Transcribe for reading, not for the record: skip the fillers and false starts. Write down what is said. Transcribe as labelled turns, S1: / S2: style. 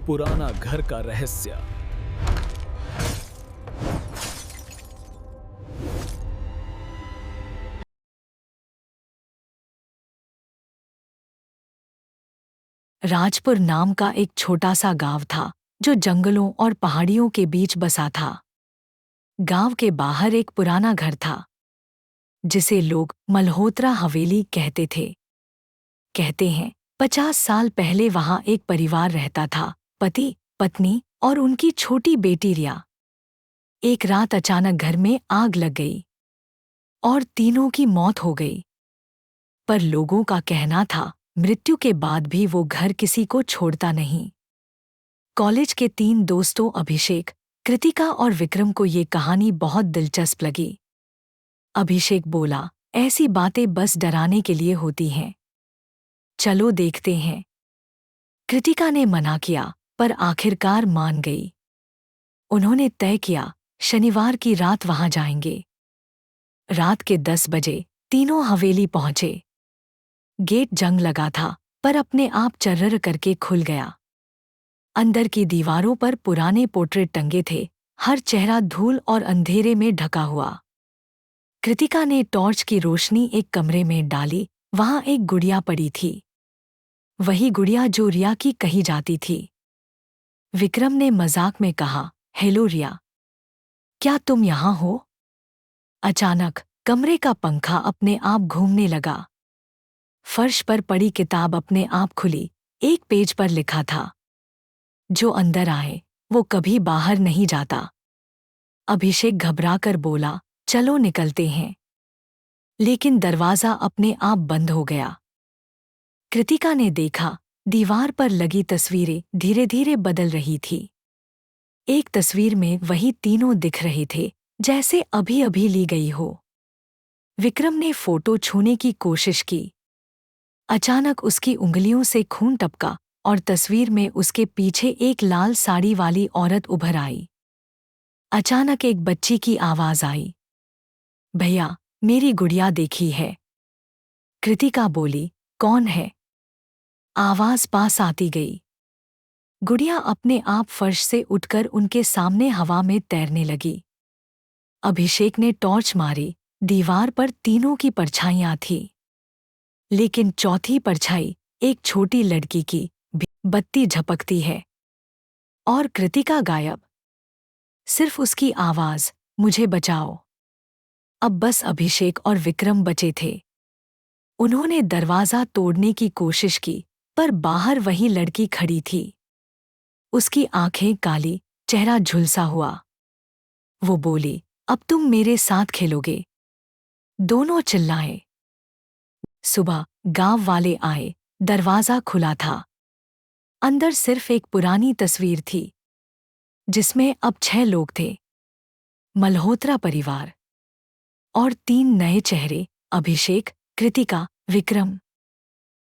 S1: पुराना घर का रहस्य।
S2: राजपुर नाम का एक छोटा सा गांव था जो जंगलों और पहाड़ियों के बीच बसा था। गांव के बाहर एक पुराना घर था जिसे लोग मल्होत्रा हवेली कहते थे। कहते हैं 50 साल पहले वहां एक परिवार रहता था, पति, पत्नी और उनकी छोटी बेटी रिया। एक रात अचानक घर में आग लग गई और तीनों की मौत हो गई। पर लोगों का कहना था मृत्यु के बाद भी वो घर किसी को छोड़ता नहीं। कॉलेज के 3 दोस्तों अभिषेक, कृतिका और विक्रम को ये कहानी बहुत दिलचस्प लगी। अभिषेक बोला, ऐसी बातें बस डराने के लिए होती हैं, चलो देखते हैं। कृतिका ने मना किया पर आखिरकार मान गई। उन्होंने तय किया शनिवार की रात वहां जाएंगे। रात के 10 बजे तीनों हवेली पहुंचे। गेट जंग लगा था पर अपने आप चर्र करके खुल गया। अंदर की दीवारों पर पुराने पोर्ट्रेट टंगे थे, हर चेहरा धूल और अंधेरे में ढका हुआ। कृतिका ने टॉर्च की रोशनी एक कमरे में डाली। वहां एक गुड़िया पड़ी थी, वही गुड़िया जो रिया की कही जाती थी। विक्रम ने मजाक में कहा, हेलो रिया, क्या तुम यहाँ हो? अचानक कमरे का पंखा अपने आप घूमने लगा। फर्श पर पड़ी किताब अपने आप खुली। एक पेज पर लिखा था, जो अंदर आए वो कभी बाहर नहीं जाता। अभिषेक घबराकर बोला, चलो निकलते हैं। लेकिन दरवाजा अपने आप बंद हो गया। कृतिका ने देखा, दीवार पर लगी तस्वीरें धीरे धीरे बदल रही थी। एक तस्वीर में वही तीनों दिख रहे थे जैसे अभी अभी ली गई हो। विक्रम ने फोटो छूने की कोशिश की। अचानक उसकी उंगलियों से खून टपका और तस्वीर में उसके पीछे एक लाल साड़ी वाली औरत उभर आई। अचानक एक बच्ची की आवाज आई, भैया, मेरी गुड़िया देखी है। कृतिका बोली, कौन है? आवाज पास आती गई। गुड़िया अपने आप फर्श से उठकर उनके सामने हवा में तैरने लगी। अभिषेक ने टॉर्च मारी। दीवार पर तीनों की परछाइयां थीं, लेकिन चौथी परछाई एक छोटी लड़की की। बत्ती झपकती है और कृतिका गायब। सिर्फ उसकी आवाज, मुझे बचाओ। अब बस अभिषेक और विक्रम बचे थे। उन्होंने दरवाजा तोड़ने की कोशिश की पर बाहर वही लड़की खड़ी थी। उसकी आंखें काली, चेहरा झुलसा हुआ। वो बोली, अब तुम मेरे साथ खेलोगे? दोनों चिल्लाए। सुबह गांव वाले आए। दरवाजा खुला था। अंदर सिर्फ एक पुरानी तस्वीर थी जिसमें अब 6 लोग थे, मल्होत्रा परिवार, और 3 नए चेहरे, अभिषेक, कृतिका, विक्रम।